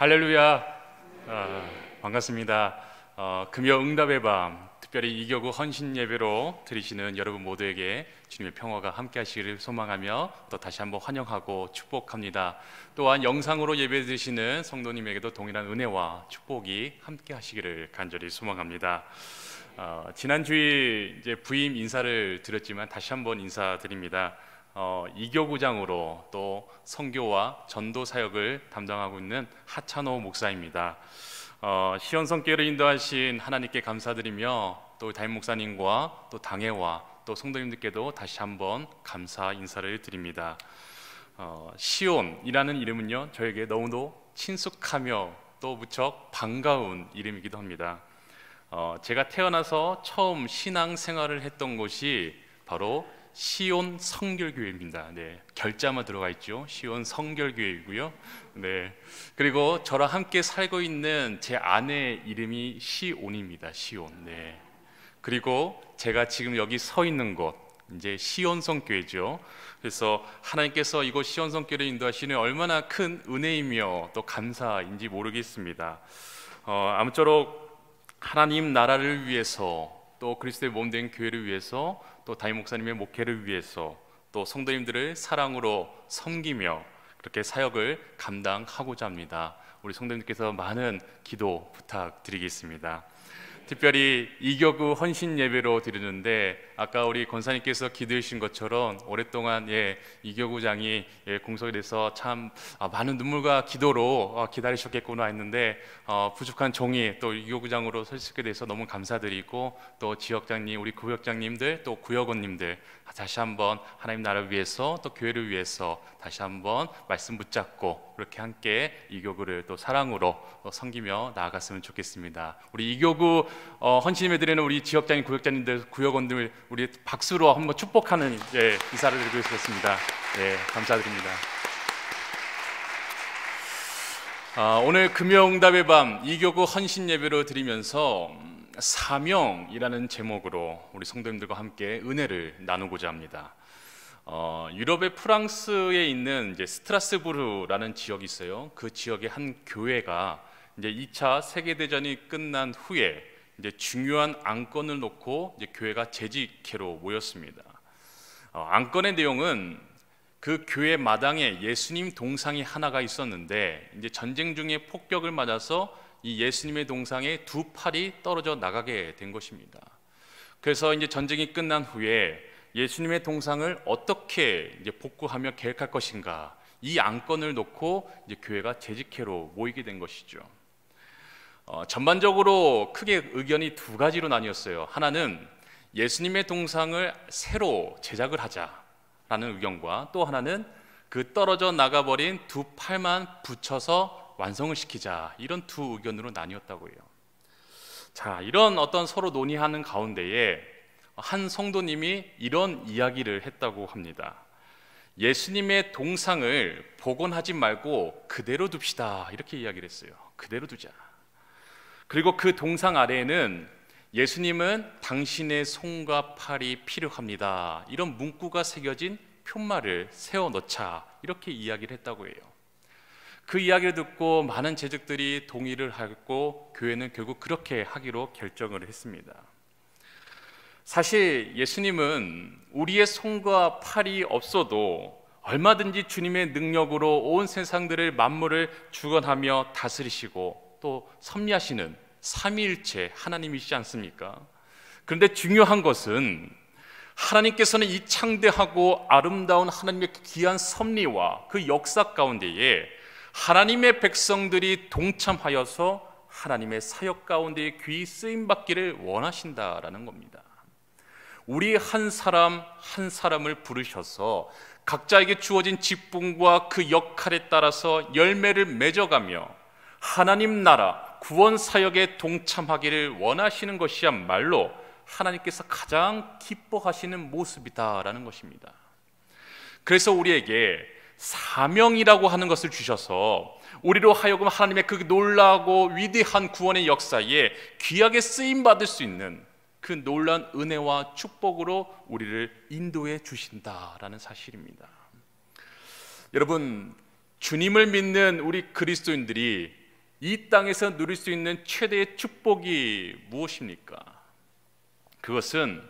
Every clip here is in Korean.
할렐루야. 반갑습니다. 금요 응답의 밤, 특별히 이교구 헌신 예배로 드리시는 여러분 모두에게 주님의 평화가 함께 하시기를 소망하며 또 다시 한번 환영하고 축복합니다. 또한 영상으로 예배 드리시는 성도님에게도 동일한 은혜와 축복이 함께 하시기를 간절히 소망합니다. 지난 주일 이제 부임 인사를 드렸지만 다시 한번 인사드립니다. 이교구장으로 또 선교와 전도 사역을 담당하고 있는 하찬호 목사입니다. 시온성교회를 인도하신 하나님께 감사드리며 또 담임 목사님과 또 당회와 또 성도님들께도 다시 한번 감사 인사를 드립니다. 시온이라는 이름은요, 저에게 너무도 친숙하며 또 무척 반가운 이름이기도 합니다. 제가 태어나서 처음 신앙 생활을 했던 곳이 바로 시온 성결교회입니다. 네, 결자만 들어가 있죠. 시온 성결교회이고요. 네, 그리고 저랑 함께 살고 있는 제 아내 이름이 시온입니다. 시온. 네, 그리고 제가 지금 여기 서 있는 곳 이제 시온성교회죠. 그래서 하나님께서 이곳 시온성교회를 인도하시는 얼마나 큰 은혜이며 또 감사인지 모르겠습니다. 아무쪼록 하나님 나라를 위해서 또 그리스도의 몸된 교회를 위해서 또 담임 목사님의 목회를 위해서 또 성도님들을 사랑으로 섬기며 그렇게 사역을 감당하고자 합니다. 우리 성도님께서 많은 기도 부탁드리겠습니다. 특별히 이교구 헌신 예배로 드리는데 아까 우리 권사님께서 기도해 주신 것처럼 오랫동안 이교구장이 공석이 돼서 참 많은 눈물과 기도로 기다리셨겠구나 했는데 부족한 종이 또 이교구장으로 설 수 있게 돼서 너무 감사드리고 또 지역장님, 우리 구역장님들 또 구역원님들 다시 한번 하나님 나라를 위해서 또 교회를 위해서 다시 한번 말씀 붙잡고 그렇게 함께 이교구를 또 사랑으로 섬기며 나아갔으면 좋겠습니다. 우리 이교구 헌신임에 드리는 우리 지역장님, 구역장님들, 구역원들 우리 박수로 한번 축복하는 인사를 드리고 있었습니다. 감사드립니다. 오늘 금요응답의 밤 이교구 헌신 예배로 드리면서 사명이라는 제목으로 우리 성도님들과 함께 은혜를 나누고자 합니다. 유럽의 프랑스에 있는 이제 스트라스부르라는 지역이 있어요. 그 지역의 한 교회가 이제 2차 세계대전이 끝난 후에 이제 중요한 안건을 놓고 이제 교회가 재직회로 모였습니다. 안건의 내용은 그 교회 마당에 예수님 동상이 하나가 있었는데 이제 전쟁 중에 폭격을 맞아서 이 예수님의 동상에 두 팔이 떨어져 나가게 된 것입니다. 그래서 이제 전쟁이 끝난 후에 예수님의 동상을 어떻게 이제 복구하며 계획할 것인가, 이 안건을 놓고 이제 교회가 재직회로 모이게 된 것이죠. 전반적으로 크게 의견이 두 가지로 나뉘었어요. 하나는 예수님의 동상을 새로 제작을 하자라는 의견과 또 하나는 그 떨어져 나가버린 두 팔만 붙여서 완성을 시키자, 이런 두 의견으로 나뉘었다고 해요. 자, 이런 어떤 서로 논의하는 가운데에 한 성도님이 이런 이야기를 했다고 합니다. 예수님의 동상을 복원하지 말고 그대로 둡시다, 이렇게 이야기를 했어요. 그대로 두자. 그리고 그 동상 아래에는 예수님은 당신의 손과 팔이 필요합니다, 이런 문구가 새겨진 표말을 세워 넣자, 이렇게 이야기를 했다고 해요. 그 이야기를 듣고 많은 재직들이 동의를 하고 교회는 결국 그렇게 하기로 결정을 했습니다. 사실 예수님은 우리의 손과 팔이 없어도 얼마든지 주님의 능력으로 온 세상들을 만물을 주관하며 다스리시고 또 섭리하시는 삼위일체 하나님이시지 않습니까? 그런데 중요한 것은 하나님께서는 이 창대하고 아름다운 하나님의 귀한 섭리와 그 역사 가운데에 하나님의 백성들이 동참하여서 하나님의 사역 가운데 귀히 쓰임받기를 원하신다라는 겁니다. 우리 한 사람 한 사람을 부르셔서 각자에게 주어진 직분과 그 역할에 따라서 열매를 맺어가며 하나님 나라 구원 사역에 동참하기를 원하시는 것이야말로 하나님께서 가장 기뻐하시는 모습이다라는 것입니다. 그래서 우리에게 사명이라고 하는 것을 주셔서 우리로 하여금 하나님의 그 놀라고 위대한 구원의 역사에 귀하게 쓰임받을 수 있는 그 놀라운 은혜와 축복으로 우리를 인도해 주신다라는 사실입니다. 여러분, 주님을 믿는 우리 그리스도인들이 이 땅에서 누릴 수 있는 최대의 축복이 무엇입니까? 그것은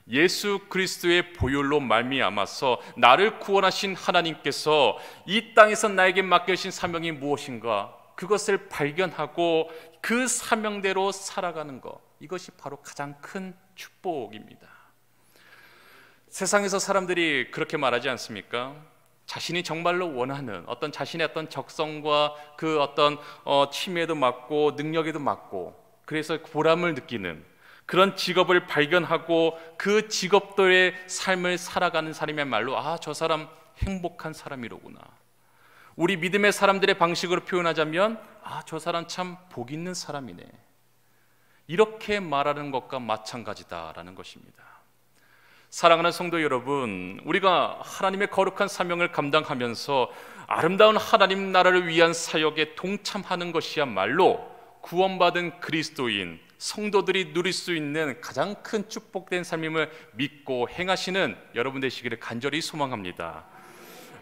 예수 그리스도의 보혈로 말미암아서 나를 구원하신 하나님께서 이 땅에서 나에게 맡겨주신 사명이 무엇인가, 그것을 발견하고 그 사명대로 살아가는 것, 이것이 바로 가장 큰 축복입니다. 세상에서 사람들이 그렇게 말하지 않습니까? 자신이 정말로 원하는 어떤 자신의 어떤 적성과 그 어떤 취미에도 맞고 능력에도 맞고, 그래서 보람을 느끼는 그런 직업을 발견하고 그 직업들의 삶을 살아가는 사람이야말로 아, 저 사람 행복한 사람이로구나. 우리 믿음의 사람들의 방식으로 표현하자면 아, 저 사람 참 복 있는 사람이네, 이렇게 말하는 것과 마찬가지다라는 것입니다. 사랑하는 성도 여러분, 우리가 하나님의 거룩한 사명을 감당하면서 아름다운 하나님 나라를 위한 사역에 동참하는 것이야말로 구원받은 그리스도인 성도들이 누릴 수 있는 가장 큰 축복된 삶임을 믿고 행하시는 여러분 되시기를 간절히 소망합니다.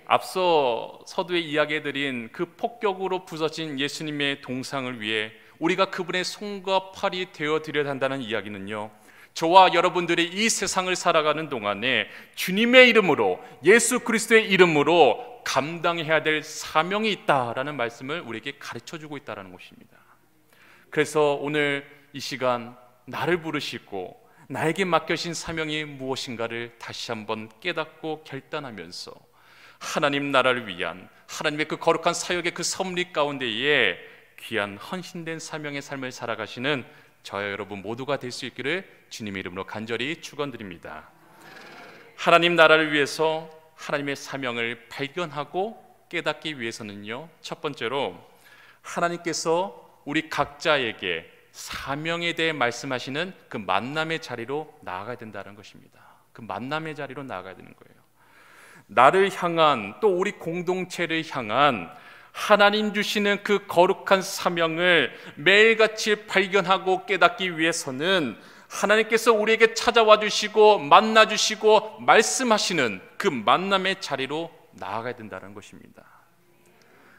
앞서 서두에 이야기해드린 그 폭격으로 부서진 예수님의 동상을 위해 우리가 그분의 손과 팔이 되어드려야 한다는 이야기는요, 저와 여러분들이 이 세상을 살아가는 동안에 주님의 이름으로, 예수 그리스도의 이름으로 감당해야 될 사명이 있다라는 말씀을 우리에게 가르쳐주고 있다는 것입니다. 그래서 오늘 이 시간 나를 부르시고 나에게 맡겨진 사명이 무엇인가를 다시 한번 깨닫고 결단하면서 하나님 나라를 위한 하나님의 그 거룩한 사역의 그 섭리 가운데에 귀한 헌신된 사명의 삶을 살아가시는 저와 여러분 모두가 될 수 있기를 주님의 이름으로 간절히 축원드립니다. 하나님 나라를 위해서 하나님의 사명을 발견하고 깨닫기 위해서는요, 첫 번째로 하나님께서 우리 각자에게 사명에 대해 말씀하시는 그 만남의 자리로 나아가야 된다는 것입니다. 그 만남의 자리로 나아가야 되는 거예요. 나를 향한, 또 우리 공동체를 향한 하나님 주시는 그 거룩한 사명을 매일같이 발견하고 깨닫기 위해서는 하나님께서 우리에게 찾아와 주시고 만나 주시고 말씀하시는 그 만남의 자리로 나아가야 된다는 것입니다.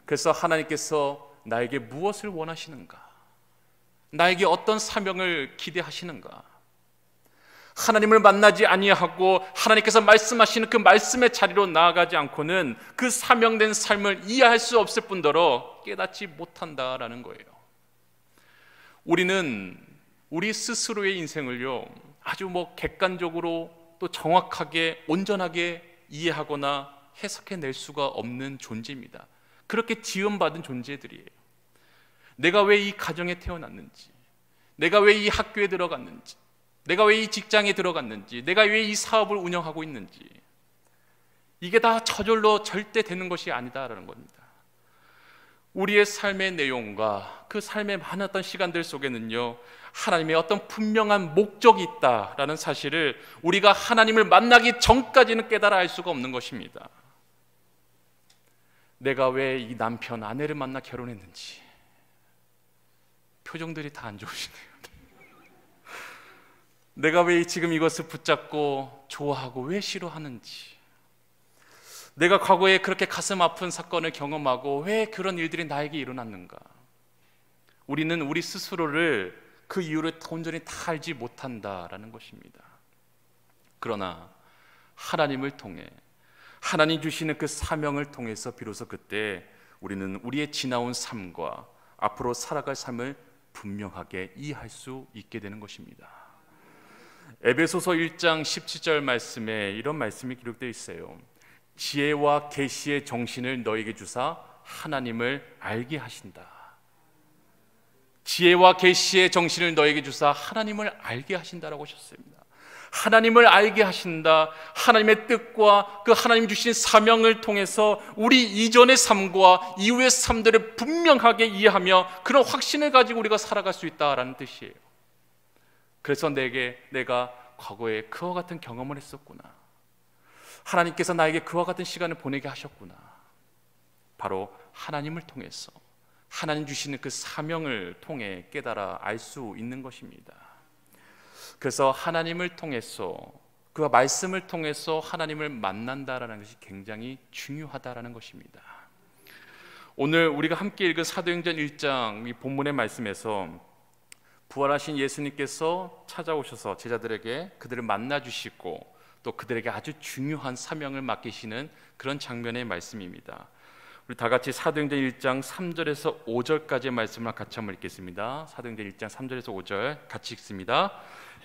그래서 하나님께서 나에게 무엇을 원하시는가, 나에게 어떤 사명을 기대하시는가, 하나님을 만나지 아니하고 하나님께서 말씀하시는 그 말씀의 자리로 나아가지 않고는 그 사명된 삶을 이해할 수 없을 뿐더러 깨닫지 못한다라는 거예요. 우리는 우리 스스로의 인생을요, 아주 객관적으로 또 정확하게 온전하게 이해하거나 해석해낼 수가 없는 존재입니다. 그렇게 지음받은 존재들이에요. 내가 왜 이 가정에 태어났는지, 내가 왜 이 학교에 들어갔는지, 내가 왜 이 직장에 들어갔는지, 내가 왜 이 사업을 운영하고 있는지, 이게 다 저절로 절대 되는 것이 아니다라는 겁니다. 우리의 삶의 내용과 그 삶의 많은 어떤 시간들 속에는요, 하나님의 어떤 분명한 목적이 있다라는 사실을 우리가 하나님을 만나기 전까지는 깨달아 알 수가 없는 것입니다. 내가 왜 이 남편, 아내를 만나 결혼했는지, 표정들이 다 안 좋으시네요. 내가 왜 지금 이것을 붙잡고 좋아하고 왜 싫어하는지, 내가 과거에 그렇게 가슴 아픈 사건을 경험하고 왜 그런 일들이 나에게 일어났는가. 우리는 우리 스스로를 그 이유를 온전히 다 알지 못한다라는 것입니다. 그러나 하나님을 통해, 하나님 주시는 그 사명을 통해서 비로소 그때 우리는 우리의 지나온 삶과 앞으로 살아갈 삶을 분명하게 이해할 수 있게 되는 것입니다. 에베소서 1장 17절 말씀에 이런 말씀이 기록되어 있어요. 지혜와 계시의 정신을 너에게 주사 하나님을 알게 하신다. 지혜와 계시의 정신을 너에게 주사 하나님을 알게 하신다라고 하셨습니다. 하나님을 알게 하신다. 하나님의 뜻과 그 하나님 주신 사명을 통해서 우리 이전의 삶과 이후의 삶들을 분명하게 이해하며 그런 확신을 가지고 우리가 살아갈 수 있다라는 뜻이에요. 그래서 내가 과거에 그와 같은 경험을 했었구나, 하나님께서 나에게 그와 같은 시간을 보내게 하셨구나, 바로 하나님을 통해서, 하나님 주시는 그 사명을 통해 깨달아 알 수 있는 것입니다. 그래서 하나님을 통해서, 그 말씀을 통해서 하나님을 만난다라는 것이 굉장히 중요하다라는 것입니다. 오늘 우리가 함께 읽은 사도행전 1장 이 본문의 말씀에서 부활하신 예수님께서 찾아오셔서 제자들에게 그들을 만나주시고 또 그들에게 아주 중요한 사명을 맡기시는 그런 장면의 말씀입니다. 우리 다 같이 사도행전 1장 3절에서 5절까지의 말씀을 같이 한번 읽겠습니다. 사도행전 1장 3절에서 5절 같이 읽습니다.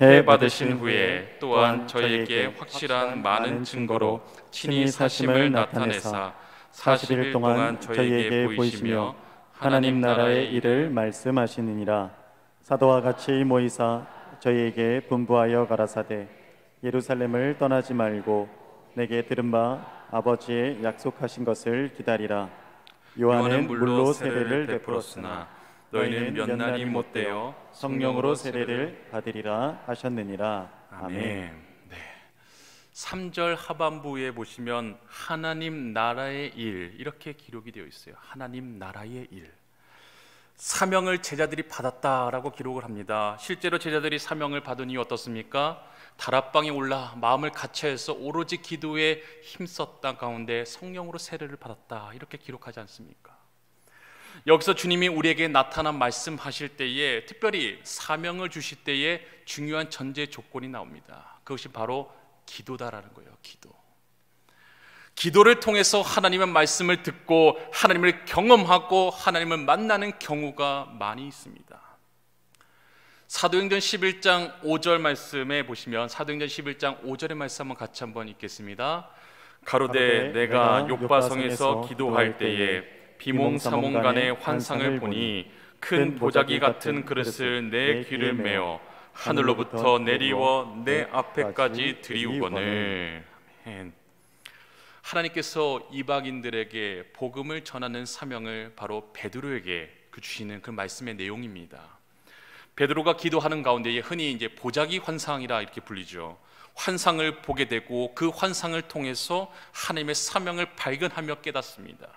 해 받으신 후에 또한 저희에게 확실한 많은 증거로 친히 사심을 나타내사 40일 동안 저희에게 보이시며 하나님 나라의 일을 말씀하시느니라. 사도와 같이 모이사 저희에게 분부하여 가라사대 예루살렘을 떠나지 말고 내게 들은 바 아버지의 약속하신 것을 기다리라. 요한은 물로 세례를 베풀었으나 너희는 몇 날이 못되어 성령으로 세례를 받으리라 하셨느니라. 아멘. 네. 3절 하반부에 보시면 하나님 나라의 일 이렇게 기록이 되어 있어요. 하나님 나라의 일. 사명을 제자들이 받았다라고 기록을 합니다. 실제로 제자들이 사명을 받은 이유 어떻습니까? 다락방에 올라 마음을 갇혀서 오로지 기도에 힘썼던 가운데 성령으로 세례를 받았다 이렇게 기록하지 않습니까? 여기서 주님이 우리에게 나타난 말씀하실 때에 특별히 사명을 주실 때에 중요한 전제 조건이 나옵니다. 그것이 바로 기도다라는 거예요. 기도를 통해서 하나님의 말씀을 듣고 하나님을 경험하고 하나님을 만나는 경우가 많이 있습니다. 사도행전 11장 5절 말씀에 보시면 사도행전 11장 5절의 말씀 한번 같이 한번 읽겠습니다. 가로되 내가 욥바성에서 기도할 때에 비몽사몽간의 환상을 보니 큰 보자기 같은 그릇을 내 귀를 메어 하늘로부터 내리워 내 앞에까지 들이우거늘. 하나님께서 이방인들에게 복음을 전하는 사명을 바로 베드로에게 주시는 그 말씀의 내용입니다. 베드로가 기도하는 가운데에 흔히 이제 보자기 환상이라 이렇게 불리죠. 환상을 보게 되고 그 환상을 통해서 하나님의 사명을 발견하며 깨닫습니다.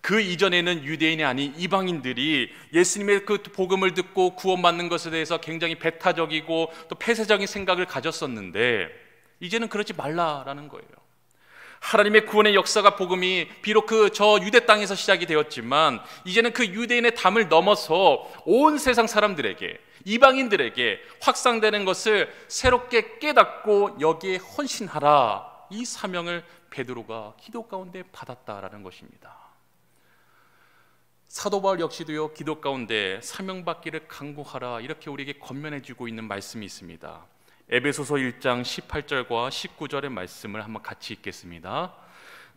그 이전에는 유대인이 아닌 이방인들이 예수님의 그 복음을 듣고 구원받는 것에 대해서 굉장히 배타적이고 또 폐쇄적인 생각을 가졌었는데 이제는 그러지 말라라는 거예요. 하나님의 구원의 역사가 복음이 비록 그 저 유대 땅에서 시작이 되었지만 이제는 그 유대인의 담을 넘어서 온 세상 사람들에게 이방인들에게 확산되는 것을 새롭게 깨닫고 여기에 헌신하라. 이 사명을 베드로가 기도 가운데 받았다라는 것입니다. 사도 바울 역시도요 기도 가운데 사명받기를 간구하라 이렇게 우리에게 권면해 주고 있는 말씀이 있습니다. 에베소서 1장 18절과 19절의 말씀을 한번 같이 읽겠습니다.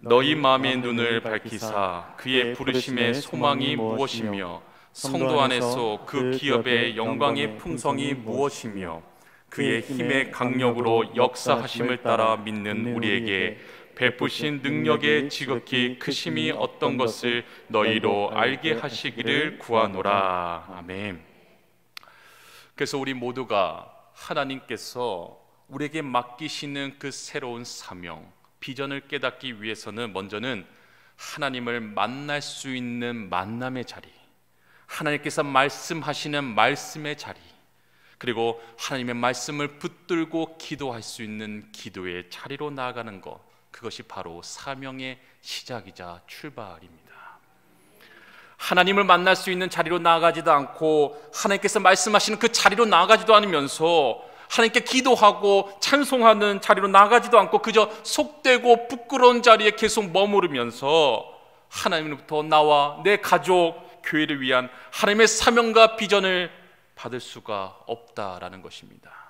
너희 마음의 눈을 밝히사 그의 부르심의 소망이 무엇이며 성도 안에서 그 기업의 영광의 풍성이 무엇이며 그의 힘의 강력으로 역사하심을 따라 믿는 우리에게 베푸신 능력의 지극히 크심이 어떤 것을 너희로 알게 하시기를 구하노라. 아멘. 그래서 우리 모두가 하나님께서 우리에게 맡기시는 그 새로운 사명, 비전을 깨닫기 위해서는 먼저는 하나님을 만날 수 있는 만남의 자리, 하나님께서 말씀하시는 말씀의 자리, 그리고 하나님의 말씀을 붙들고 기도할 수 있는 기도의 자리로 나아가는 것, 그것이 바로 사명의 시작이자 출발입니다. 하나님을 만날 수 있는 자리로 나아가지도 않고 하나님께서 말씀하시는 그 자리로 나아가지도 않으면서 하나님께 기도하고 찬송하는 자리로 나아가지도 않고 그저 속되고 부끄러운 자리에 계속 머무르면서 하나님으로부터 나와 내 가족, 교회를 위한 하나님의 사명과 비전을 받을 수가 없다라는 것입니다.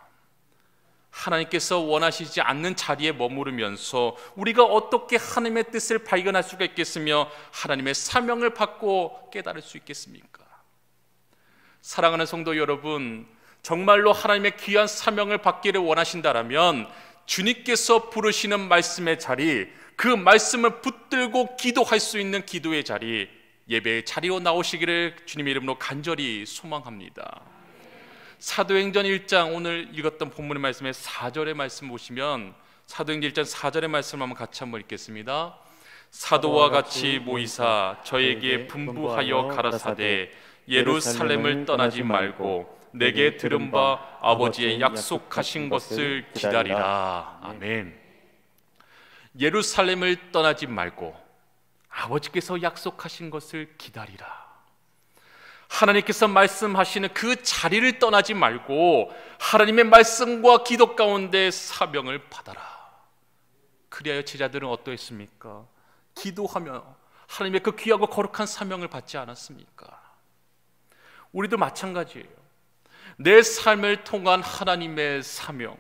하나님께서 원하시지 않는 자리에 머무르면서 우리가 어떻게 하나님의 뜻을 발견할 수가 있겠으며 하나님의 사명을 받고 깨달을 수 있겠습니까? 사랑하는 성도 여러분, 정말로 하나님의 귀한 사명을 받기를 원하신다라면 주님께서 부르시는 말씀의 자리, 그 말씀을 붙들고 기도할 수 있는 기도의 자리, 예배의 자리로 나오시기를 주님의 이름으로 간절히 소망합니다. 사도행전 1장 오늘 읽었던 본문의 말씀에 4절의 말씀 보시면 사도행전 1장 4절의 말씀 한번 같이 한번 읽겠습니다. 사도와 같이 모이사 저에게 분부하여 가라사대 예루살렘을 떠나지 말고 내게 들은 바 아버지의 약속하신 것을 기다리라. 아멘. 예루살렘을 떠나지 말고 아버지께서 약속하신 것을 기다리라. 하나님께서 말씀하시는 그 자리를 떠나지 말고 하나님의 말씀과 기도 가운데 사명을 받아라. 그리하여 제자들은 어떠했습니까? 기도하며 하나님의 그 귀하고 거룩한 사명을 받지 않았습니까? 우리도 마찬가지예요. 내 삶을 통한 하나님의 사명,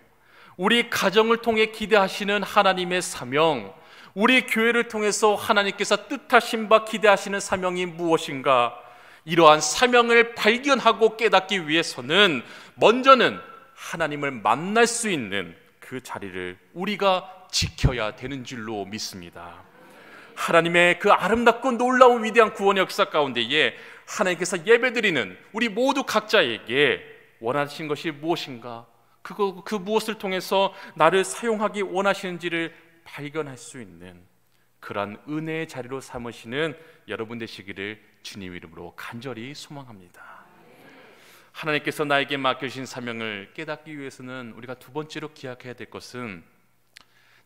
우리 가정을 통해 기대하시는 하나님의 사명, 우리 교회를 통해서 하나님께서 뜻하신 바 기대하시는 사명이 무엇인가? 이러한 사명을 발견하고 깨닫기 위해서는 먼저는 하나님을 만날 수 있는 그 자리를 우리가 지켜야 되는 줄로 믿습니다. 하나님의 그 아름답고 놀라운 위대한 구원의 역사 가운데에 하나님께서 예배드리는 우리 모두 각자에게 원하신 것이 무엇인가? 그 무엇을 통해서 나를 사용하기 원하시는지를 발견할 수 있는 그러한 은혜의 자리로 삼으시는 여러분 되시기를 주님 이름으로 간절히 소망합니다. 하나님께서 나에게 맡겨주신 사명을 깨닫기 위해서는 우리가 두 번째로 기억해야 될 것은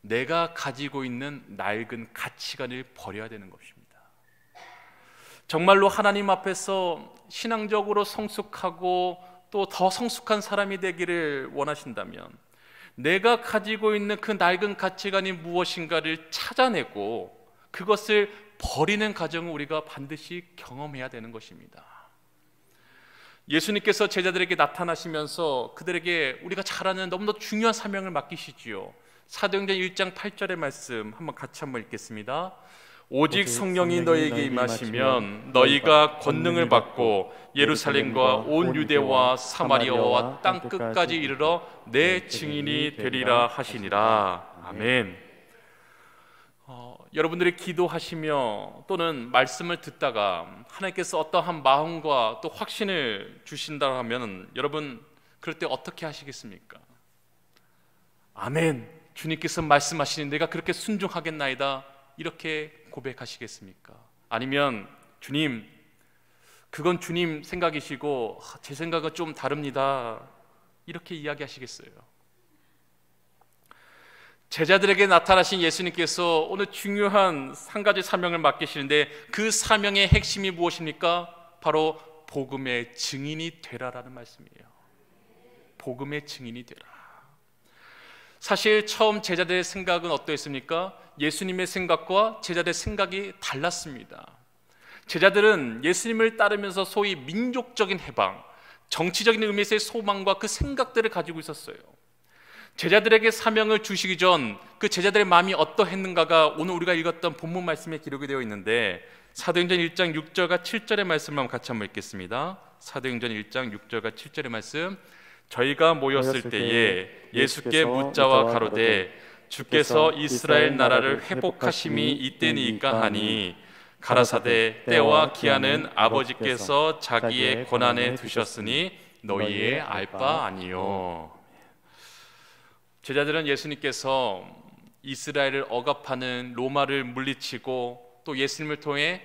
내가 가지고 있는 낡은 가치관을 버려야 되는 것입니다. 정말로 하나님 앞에서 신앙적으로 성숙하고 또 더 성숙한 사람이 되기를 원하신다면 내가 가지고 있는 그 낡은 가치관이 무엇인가를 찾아내고 그것을 버리는 과정을 우리가 반드시 경험해야 되는 것입니다. 예수님께서 제자들에게 나타나시면서 그들에게 우리가 잘 아는 너무나 중요한 사명을 맡기시지요. 사도행전 1장 8절의 말씀 한번 읽겠습니다. 오직 성령이 너희에게 임하시면 너희가 권능을 받고 예루살렘과 온 유대와 사마리아와 땅 끝까지 이르러 내 증인이 되리라 하시니라. 아멘. 여러분들이 기도하시며 또는 말씀을 듣다가 하나님께서 어떠한 마음과 또 확신을 주신다 하면 여러분 그럴 때 어떻게 하시겠습니까? 아멘, 주님께서 말씀하시니 내가 그렇게 순종하겠나이다 이렇게 고백하시겠습니까? 아니면 주님, 그건 주님 생각이시고 제 생각은 좀 다릅니다 이렇게 이야기하시겠어요? 제자들에게 나타나신 예수님께서 오늘 중요한 한 가지 사명을 맡기시는데 그 사명의 핵심이 무엇입니까? 바로 복음의 증인이 되라라는 말씀이에요. 복음의 증인이 되라. 사실 처음 제자들의 생각은 어떠했습니까? 예수님의 생각과 제자들의 생각이 달랐습니다. 제자들은 예수님을 따르면서 소위 민족적인 해방, 정치적인 의미에서의 소망과 그 생각들을 가지고 있었어요. 제자들에게 사명을 주시기 전 그 제자들의 마음이 어떠했는가가 오늘 우리가 읽었던 본문 말씀에 기록이 되어 있는데 사도행전 1장 6절과 7절의 말씀만 같이 한번 읽겠습니다. 사도행전 1장 6절과 7절의 말씀. 저희가 모였을 때에 예수께 묻자와 가로되 주께서 이스라엘 나라를 회복하심이 이때니까 하니 가라사대 때와 기한은 아버지께서 자기의 권한에 두셨으니 너희의 알 바 아니요. 제자들은 예수님께서 이스라엘을 억압하는 로마를 물리치고 또 예수님을 통해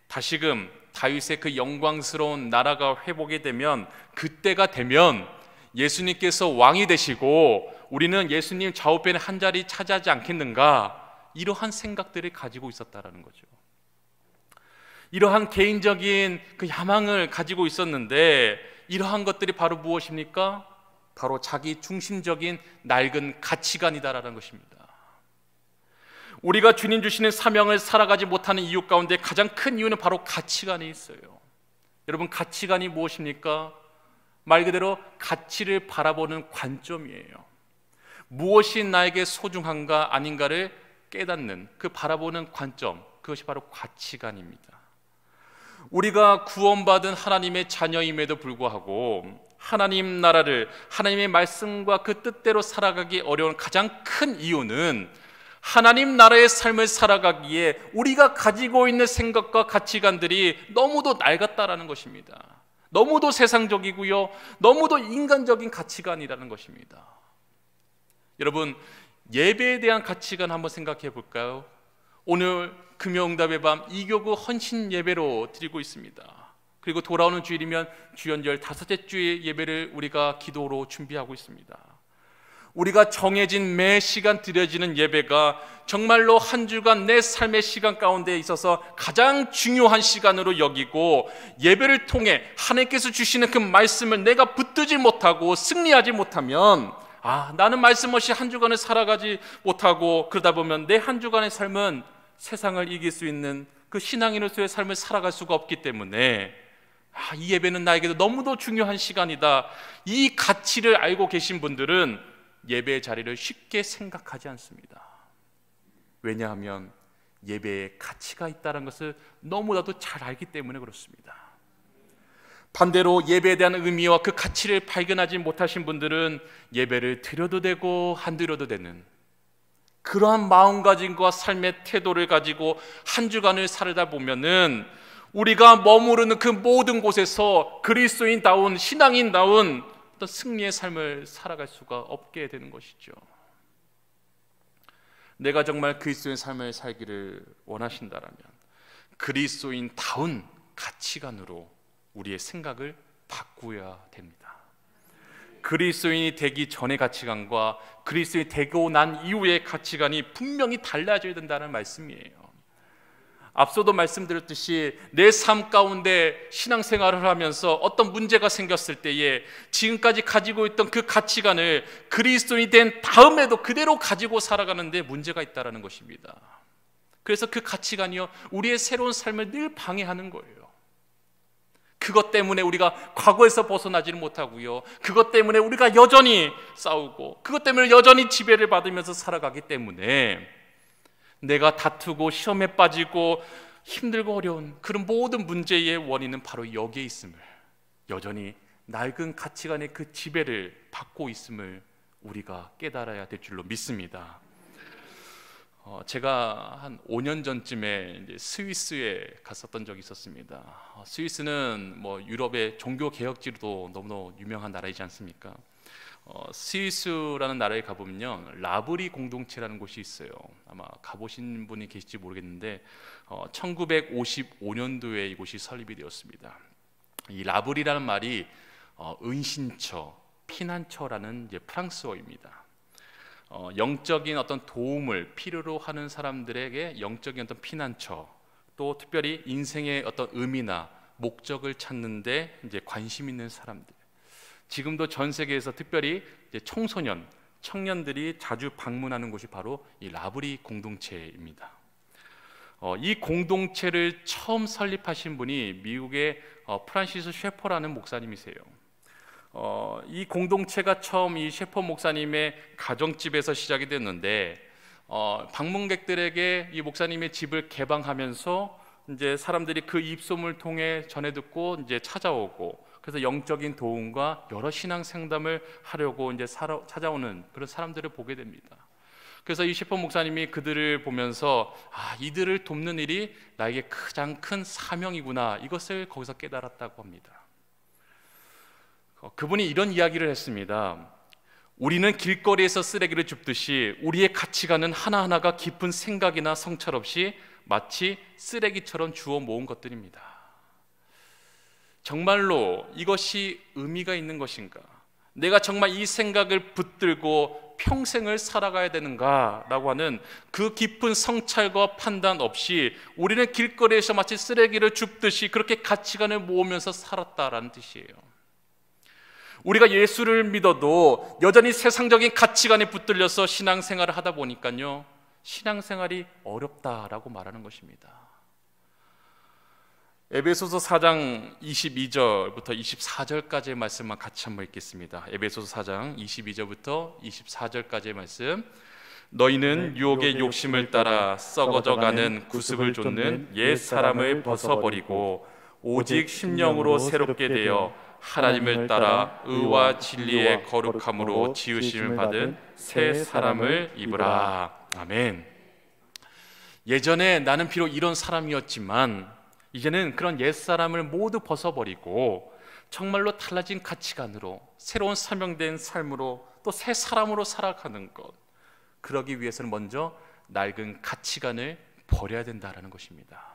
다시금 다윗의 그 영광스러운 나라가 회복이 되면 그때가 되면 예수님께서 왕이 되시고 우리는 예수님 좌우편에 한 자리 차지하지 않겠는가, 이러한 생각들을 가지고 있었다라는 거죠. 이러한 개인적인 그 야망을 가지고 있었는데 이러한 것들이 바로 무엇입니까? 바로 자기 중심적인 낡은 가치관이다라는 것입니다. 우리가 주님 주시는 사명을 살아가지 못하는 이유 가운데 가장 큰 이유는 바로 가치관에 있어요. 여러분, 가치관이 무엇입니까? 말 그대로 가치를 바라보는 관점이에요. 무엇이 나에게 소중한가 아닌가를 깨닫는 그 바라보는 관점, 그것이 바로 가치관입니다. 우리가 구원받은 하나님의 자녀임에도 불구하고 하나님 나라를, 하나님의 말씀과 그 뜻대로 살아가기 어려운 가장 큰 이유는 하나님 나라의 삶을 살아가기에 우리가 가지고 있는 생각과 가치관들이 너무도 낡았다라는 것입니다. 너무도 세상적이고요, 너무도 인간적인 가치관이라는 것입니다. 여러분, 예배에 대한 가치관 한번 생각해 볼까요? 오늘 금요응답의 밤 이교구 헌신 예배로 드리고 있습니다. 그리고 돌아오는 주일이면 주연절 5째 주의 예배를 우리가 기도로 준비하고 있습니다. 우리가 정해진 매 시간 드려지는 예배가 정말로 한 주간 내 삶의 시간 가운데 있어서 가장 중요한 시간으로 여기고, 예배를 통해 하나님께서 주시는 그 말씀을 내가 붙들지 못하고 승리하지 못하면 나는 말씀 없이 한 주간을 살아가지 못하고, 그러다 보면 내 한 주간의 삶은 세상을 이길 수 있는 그 신앙인으로서의 삶을 살아갈 수가 없기 때문에 이 예배는 나에게도 너무도 중요한 시간이다. 이 가치를 알고 계신 분들은 예배의 자리를 쉽게 생각하지 않습니다. 왜냐하면 예배에 가치가 있다는 것을 너무나도 잘 알기 때문에 그렇습니다. 반대로 예배에 대한 의미와 그 가치를 발견하지 못하신 분들은 예배를 드려도 되고 안 드려도 되는 그러한 마음가짐과 삶의 태도를 가지고 한 주간을 살다 보면은 우리가 머무르는 그 모든 곳에서 그리스도인다운, 신앙인다운 어떤 승리의 삶을 살아갈 수가 없게 되는 것이죠. 내가 정말 그리스도인 삶을 살기를 원하신다라면 그리스도인다운 가치관으로 우리의 생각을 바꾸어야 됩니다. 그리스도인이 되기 전의 가치관과 그리스도인이 되고 난 이후의 가치관이 분명히 달라져야 된다는 말씀이에요. 앞서도 말씀드렸듯이 내 삶 가운데 신앙생활을 하면서 어떤 문제가 생겼을 때에 지금까지 가지고 있던 그 가치관을 그리스도인이 된 다음에도 그대로 가지고 살아가는데 문제가 있다는 것입니다. 그래서 그 가치관이요, 우리의 새로운 삶을 늘 방해하는 거예요. 그것 때문에 우리가 과거에서 벗어나지를 못하고요, 그것 때문에 우리가 여전히 싸우고, 그것 때문에 여전히 지배를 받으면서 살아가기 때문에 내가 다투고 시험에 빠지고 힘들고 어려운 그런 모든 문제의 원인은 바로 여기에 있음을, 여전히 낡은 가치관의 그 지배를 받고 있음을 우리가 깨달아야 될 줄로 믿습니다. 제가 한 5년 전쯤에 이제 스위스에 갔었던 적이 있었습니다. 스위스는 유럽의 종교 개혁지로도 너무너무 유명한 나라이지 않습니까? 스위스라는 나라에 가보면요, 라브리 공동체라는 곳이 있어요. 아마 가보신 분이 계실지 모르겠는데 1955년도에 이곳이 설립이 되었습니다. 이 라브리라는 말이 은신처, 피난처라는 이제 프랑스어입니다. 영적인 어떤 도움을 필요로 하는 사람들에게 영적인 어떤 피난처, 또 특별히 인생의 어떤 의미나 목적을 찾는데 이제 관심 있는 사람들, 지금도 전 세계에서 특별히 이제 청년들이 자주 방문하는 곳이 바로 이 라브리 공동체입니다. 이 공동체를 처음 설립하신 분이 미국의 프란시스 셰퍼라는 목사님이세요. 이 공동체가 처음 이 셰퍼 목사님의 가정집에서 시작이 됐는데, 방문객들에게 이 목사님의 집을 개방하면서 이제 사람들이 그 입소문을 통해 전해 듣고 이제 찾아오고, 그래서 영적인 도움과 여러 신앙 상담을 하려고 이제 찾아오는 그런 사람들을 보게 됩니다. 그래서 이 셰퍼 목사님이 그들을 보면서 이들을 돕는 일이 나에게 가장 큰 사명이구나, 이것을 거기서 깨달았다고 합니다. 그분이 이런 이야기를 했습니다. 우리는 길거리에서 쓰레기를 줍듯이 우리의 가치관은 하나하나가 깊은 생각이나 성찰 없이 마치 쓰레기처럼 주워 모은 것들입니다. 정말로 이것이 의미가 있는 것인가? 내가 정말 이 생각을 붙들고 평생을 살아가야 되는가? 라고 하는 그 깊은 성찰과 판단 없이 우리는 길거리에서 마치 쓰레기를 줍듯이 그렇게 가치관을 모으면서 살았다라는 뜻이에요. 우리가 예수를 믿어도 여전히 세상적인 가치관에 붙들려서 신앙생활을 하다 보니까요, 신앙생활이 어렵다라고 말하는 것입니다. 에베소서 4장 22절부터 24절까지의 말씀만 같이 한번 읽겠습니다. 에베소서 4장 22절부터 24절까지의 말씀. 너희는 유혹의 욕심을 따라 썩어져가는 구습을 좇는 옛 사람을 벗어버리고 오직 심령으로 새롭게 되어 하나님을 따라 의와 진리의 거룩함으로 지으심을 받은 새 사람을 입으라. 아멘. 예전에 나는 비록 이런 사람이었지만 이제는 그런 옛사람을 모두 벗어버리고 정말로 달라진 가치관으로 새로운 사명된 삶으로 또 새 사람으로 살아가는 것, 그러기 위해서는 먼저 낡은 가치관을 버려야 된다는 것입니다.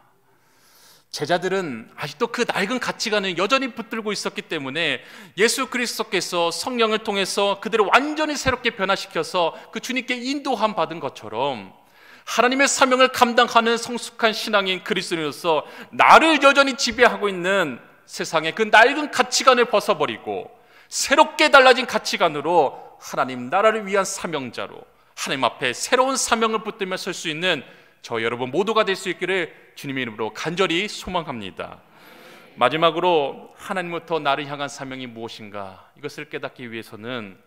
제자들은 아직도 그 낡은 가치관을 여전히 붙들고 있었기 때문에 예수 그리스도께서 성령을 통해서 그들을 완전히 새롭게 변화시켜서 그 주님께 인도함 받은 것처럼 하나님의 사명을 감당하는 성숙한 신앙인 그리스도인으로서 나를 여전히 지배하고 있는 세상의 그 낡은 가치관을 벗어버리고 새롭게 달라진 가치관으로 하나님 나라를 위한 사명자로 하나님 앞에 새로운 사명을 붙들며 설 수 있는 저 여러분 모두가 될 수 있기를 주님의 이름으로 간절히 소망합니다. 마지막으로 하나님부터 나를 향한 사명이 무엇인가, 이것을 깨닫기 위해서는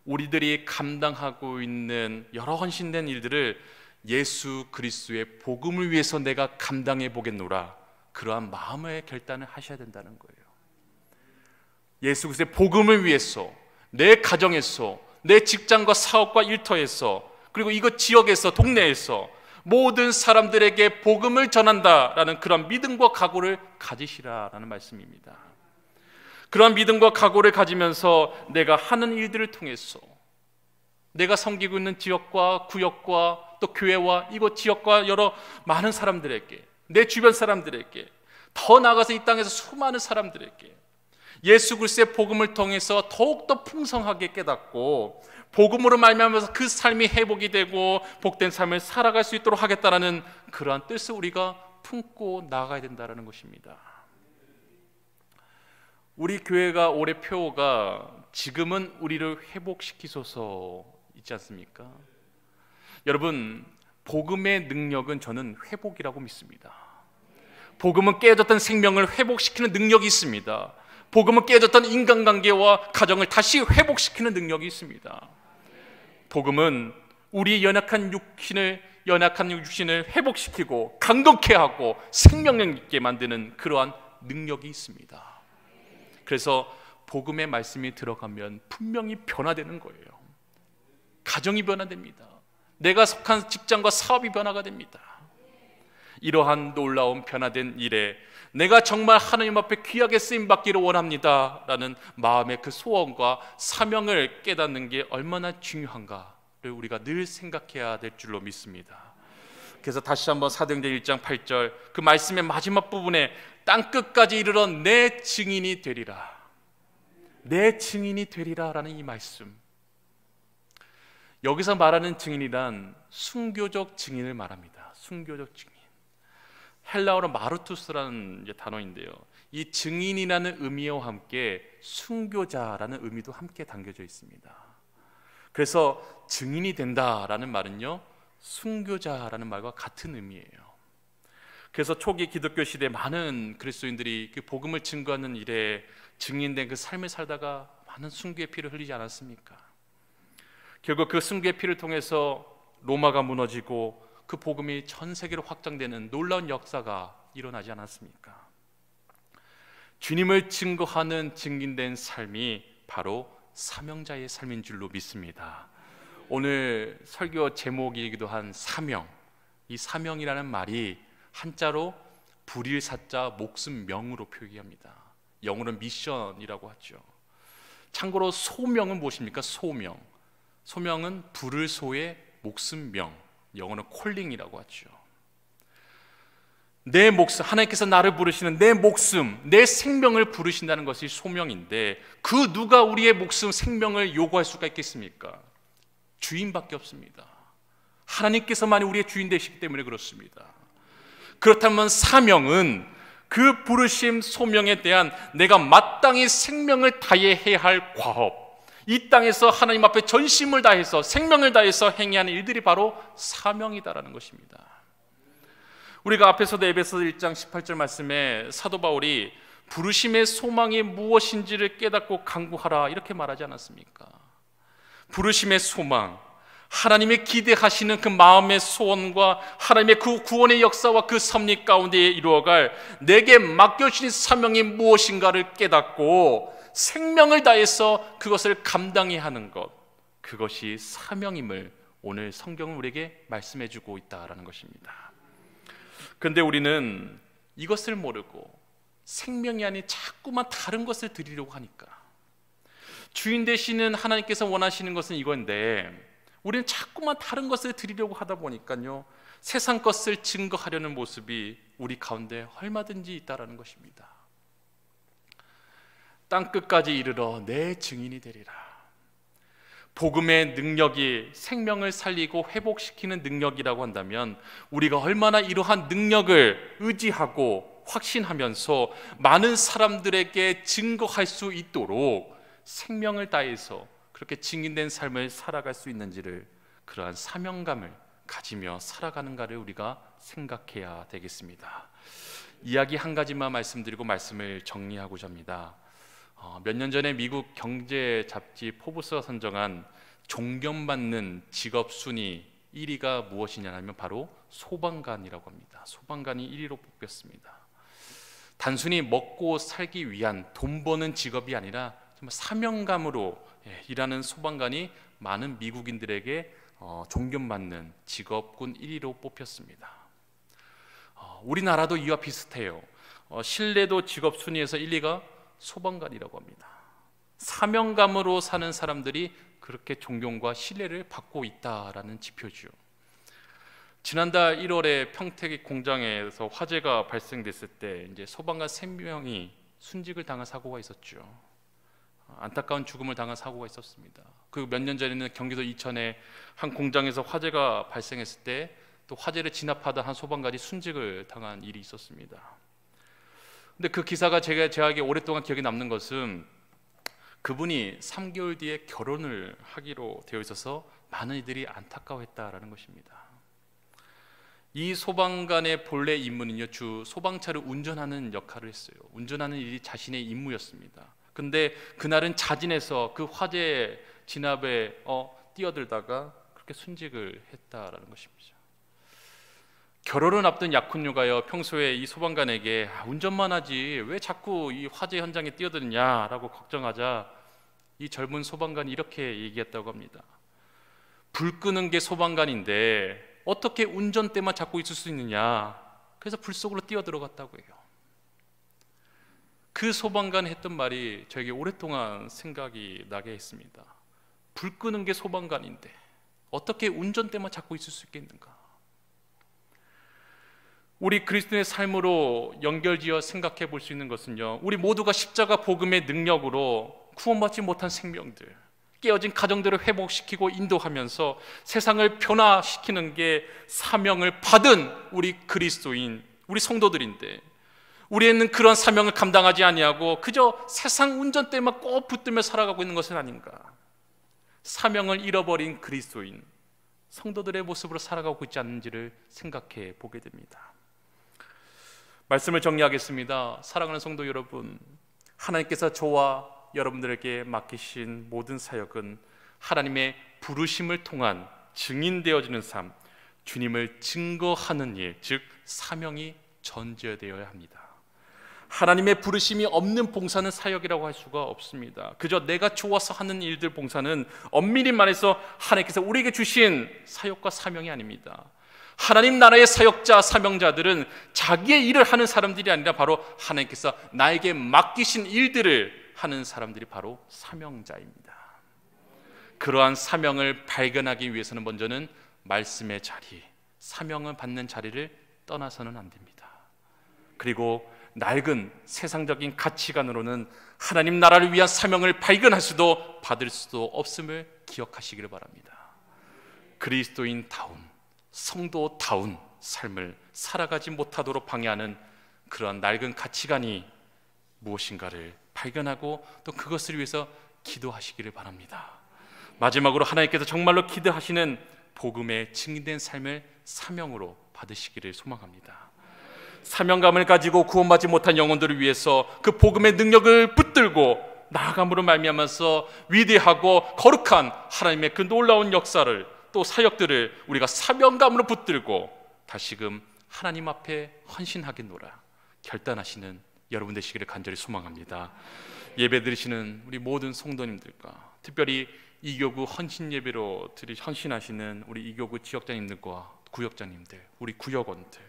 우리들이 감당하고 있는 여러 헌신된 일들을 예수 그리스도의 복음을 위해서 내가 감당해 보겠노라, 그러한 마음의 결단을 하셔야 된다는 거예요. 예수 그리스도의 복음을 위해서 내 가정에서, 내 직장과 사업과 일터에서, 그리고 이것 지역에서, 동네에서 모든 사람들에게 복음을 전한다라는 그런 믿음과 각오를 가지시라라는 말씀입니다. 그런 믿음과 각오를 가지면서 내가 하는 일들을 통해서 내가 섬기고 있는 지역과 구역과 또 교회와 이곳 지역과 여러 많은 사람들에게, 내 주변 사람들에게, 더 나아가서 이 땅에서 수많은 사람들에게 예수 그리스도의 복음을 통해서 더욱더 풍성하게 깨닫고 복음으로 말미암아서 그 삶이 회복이 되고 복된 삶을 살아갈 수 있도록 하겠다라는 그러한 뜻을 우리가 품고 나아가야 된다는 것입니다. 우리 교회가 올해 표어가 지금은 우리를 회복시키소서 있지 않습니까? 여러분, 복음의 능력은 저는 회복이라고 믿습니다. 복음은 깨졌던 생명을 회복시키는 능력이 있습니다. 복음은 깨졌던 인간관계와 가정을 다시 회복시키는 능력이 있습니다. 복음은 우리 연약한 육신을 회복시키고 강건케 하고 생명력 있게 만드는 그러한 능력이 있습니다. 그래서 복음의 말씀이 들어가면 분명히 변화되는 거예요. 가정이 변화됩니다. 내가 속한 직장과 사업이 변화가 됩니다. 이러한 놀라운 변화된 일에 내가 정말 하나님 앞에 귀하게 쓰임받기를 원합니다 라는 마음의 그 소원과 사명을 깨닫는 게 얼마나 중요한가를 우리가 늘 생각해야 될 줄로 믿습니다. 그래서 다시 한번 사도행전 1장 8절 그 말씀의 마지막 부분에 땅끝까지 이르러 내 증인이 되리라, 내 증인이 되리라 라는 이 말씀, 여기서 말하는 증인이란 순교적 증인을 말합니다. 순교적 증인, 헬라어로 마르투스라는 단어인데요, 이 증인이라는 의미와 함께 순교자라는 의미도 함께 담겨져 있습니다. 그래서 증인이 된다라는 말은요, 순교자라는 말과 같은 의미예요. 그래서 초기 기독교 시대 많은 그리스도인들이 그 복음을 증거하는 일에 증인된 그 삶을 살다가 많은 순교의 피를 흘리지 않았습니까? 결국 그 순교의 피를 통해서 로마가 무너지고 그 복음이 전 세계로 확장되는 놀라운 역사가 일어나지 않았습니까? 주님을 증거하는 증인된 삶이 바로 사명자의 삶인 줄로 믿습니다. 오늘 설교 제목이기도 한 사명, 이 사명이라는 말이 한자로 불일 사자 목숨 명으로 표기합니다. 영어로는 미션이라고 하죠. 참고로 소명은 무엇입니까? 소명은 불을 소의 목숨 명, 영어는 콜링이라고 하죠. 내 목숨, 하나님께서 나를 부르시는 내 목숨, 내 생명을 부르신다는 것이 소명인데 그 누가 우리의 목숨, 생명을 요구할 수가 있겠습니까? 주인밖에 없습니다. 하나님께서만이 우리의 주인 되시기 때문에 그렇습니다. 그렇다면 사명은 그 부르심 소명에 대한 내가 마땅히 생명을 다해야 할 과업, 이 땅에서 하나님 앞에 전심을 다해서 생명을 다해서 행해야 하는 일들이 바로 사명이다라는 것입니다. 우리가 앞에서도 에베소서 1장 18절 말씀에 사도 바울이 부르심의 소망이 무엇인지를 깨닫고 간구하라 이렇게 말하지 않았습니까? 부르심의 소망, 하나님의 기대하시는 그 마음의 소원과 하나님의 그 구원의 역사와 그 섭리 가운데 이루어갈 내게 맡겨주신 사명이 무엇인가를 깨닫고 생명을 다해서 그것을 감당해야 하는 것, 그것이 사명임을 오늘 성경은 우리에게 말씀해 주고 있다는 것입니다. 그런데 우리는 이것을 모르고 생명이 아닌 자꾸만 다른 것을 드리려고 하니까, 주인 되시는 하나님께서 원하시는 것은 이건데 우리는 자꾸만 다른 것을 드리려고 하다 보니까요, 세상 것을 증거하려는 모습이 우리 가운데 얼마든지 있다라는 것입니다. 땅끝까지 이르러 내 증인이 되리라. 복음의 능력이 생명을 살리고 회복시키는 능력이라고 한다면 우리가 얼마나 이러한 능력을 의지하고 확신하면서 많은 사람들에게 증거할 수 있도록 생명을 다해서 그렇게 증인된 삶을 살아갈 수 있는지를, 그러한 사명감을 가지며 살아가는가를 우리가 생각해야 되겠습니다. 이야기 한 가지만 말씀드리고 말씀을 정리하고자 합니다. 몇 년 전에 미국 경제 잡지 포브스가 선정한 존경받는 직업 순위 1위가 무엇이냐면 바로 소방관이라고 합니다. 소방관이 1위로 뽑혔습니다. 단순히 먹고 살기 위한 돈 버는 직업이 아니라 정말 사명감으로 일하는 소방관이 많은 미국인들에게 존경받는 직업군 1위로 뽑혔습니다. 우리나라도 이와 비슷해요. 신뢰도 직업 순위에서 1, 2가 소방관이라고 합니다. 사명감으로 사는 사람들이 그렇게 존경과 신뢰를 받고 있다라는 지표죠. 지난달 1월에 평택 공장에서 화재가 발생됐을 때 이제 소방관 3명이 순직을 당한 사고가 있었죠. 안타까운 죽음을 당한 사고가 있었습니다. 그 몇 년 전에는 경기도 이천에 한 공장에서 화재가 발생했을 때 또 화재를 진압하던 한 소방관이 순직을 당한 일이 있었습니다. 근데 그 기사가 제게 오랫동안 기억에 남는 것은 그분이 3개월 뒤에 결혼을 하기로 되어 있어서 많은 이들이 안타까워했다라는 것입니다. 이 소방관의 본래 임무는요, 주 소방차를 운전하는 역할을 했어요. 운전하는 일이 자신의 임무였습니다. 근데 그날은 자진해서 그 화재 진압에 뛰어들다가 그렇게 순직을 했다라는 것입니다. 결혼을 앞둔 약혼녀가요, 평소에 이 소방관에게 운전만 하지 왜 자꾸 이 화재 현장에 뛰어드느냐라고 걱정하자 이 젊은 소방관이 이렇게 얘기했다고 합니다. 불 끄는 게 소방관인데 어떻게 운전대만 잡고 있을 수 있느냐. 그래서 불 속으로 뛰어들어갔다고 해요. 그 소방관이 했던 말이 저에게 오랫동안 생각이 나게 했습니다. 불 끄는 게 소방관인데 어떻게 운전대만 잡고 있을 수 있겠는가. 우리 그리스도의 삶으로 연결지어 생각해 볼 수 있는 것은요, 우리 모두가 십자가 복음의 능력으로 구원받지 못한 생명들, 깨어진 가정들을 회복시키고 인도하면서 세상을 변화시키는 게 사명을 받은 우리 그리스도인, 우리 성도들인데 우리는 그런 사명을 감당하지 아니하고 그저 세상 운전대만 꼭 붙들며 살아가고 있는 것은 아닌가. 사명을 잃어버린 그리스도인, 성도들의 모습으로 살아가고 있지 않는지를 생각해 보게 됩니다. 말씀을 정리하겠습니다. 사랑하는 성도 여러분, 하나님께서 저와 여러분들에게 맡기신 모든 사역은 하나님의 부르심을 통한 증인되어지는 삶, 주님을 증거하는 일, 즉 사명이 전제되어야 합니다. 하나님의 부르심이 없는 봉사는 사역이라고 할 수가 없습니다. 그저 내가 좋아서 하는 일들 봉사는 엄밀히 말해서 하나님께서 우리에게 주신 사역과 사명이 아닙니다. 하나님 나라의 사역자, 사명자들은 자기의 일을 하는 사람들이 아니라 바로 하나님께서 나에게 맡기신 일들을 하는 사람들이 바로 사명자입니다. 그러한 사명을 발견하기 위해서는 먼저는 말씀의 자리, 사명을 받는 자리를 떠나서는 안 됩니다. 그리고 낡은 세상적인 가치관으로는 하나님 나라를 위한 사명을 발견할 수도 받을 수도 없음을 기억하시기를 바랍니다. 그리스도인다운, 성도다운 삶을 살아가지 못하도록 방해하는 그러한 낡은 가치관이 무엇인가를 발견하고 또 그것을 위해서 기도하시기를 바랍니다. 마지막으로 하나님께서 정말로 기도하시는 복음의 증인된 삶을 사명으로 받으시기를 소망합니다. 사명감을 가지고 구원받지 못한 영혼들을 위해서 그 복음의 능력을 붙들고 나아감으로 말미암아서 위대하고 거룩한 하나님의 그 놀라운 역사를, 또 사역들을 우리가 사명감으로 붙들고 다시금 하나님 앞에 헌신하겠노라 결단하시는 여러분 되시기를 간절히 소망합니다. 예배 드리시는 우리 모든 성도님들과 특별히 이교구 헌신 예배로 헌신하시는 우리 이교구 지역장님들과 구역장님들, 우리 구역원들,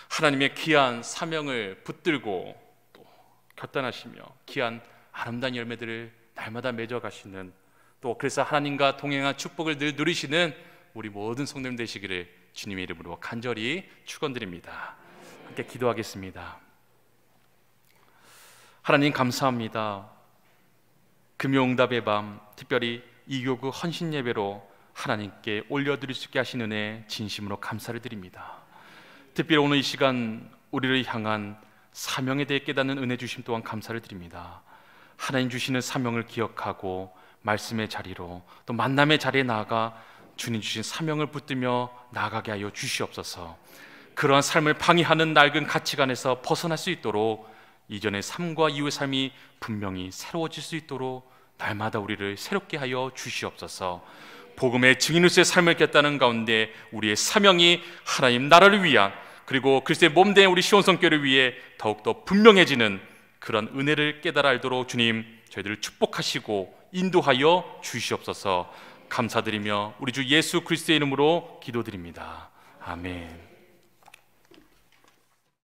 하나님의 귀한 사명을 붙들고 또 결단하시며 귀한 아름다운 열매들을 날마다 맺어가시는, 또 그래서 하나님과 동행한 축복을 늘 누리시는 우리 모든 성도님 되시기를 주님의 이름으로 간절히 축원드립니다. 함께 기도하겠습니다. 하나님 감사합니다. 금요응답의 밤, 특별히 이교구 헌신 예배로 하나님께 올려드릴 수 있게 하신 은혜 진심으로 감사를 드립니다. 특별히 오늘 이 시간 우리를 향한 사명에 대해 깨닫는 은혜 주심 또한 감사를 드립니다. 하나님 주시는 사명을 기억하고 말씀의 자리로 또 만남의 자리에 나아가 주님 주신 사명을 붙들며 나아가게 하여 주시옵소서. 그러한 삶을 방해하는 낡은 가치관에서 벗어날 수 있도록 이전의 삶과 이후의 삶이 분명히 새로워질 수 있도록 날마다 우리를 새롭게 하여 주시옵소서. 복음의 증인으로서의 삶을 깼다는 가운데 우리의 사명이 하나님 나라를 위한, 그리고 그리스도의 몸된 우리 시온성교를 위해 더욱더 분명해지는 그런 은혜를 깨달아 알도록 주님 저희들을 축복하시고 인도하여 주시옵소서. 감사드리며 우리 주 예수 그리스도의 이름으로 기도드립니다. 아멘.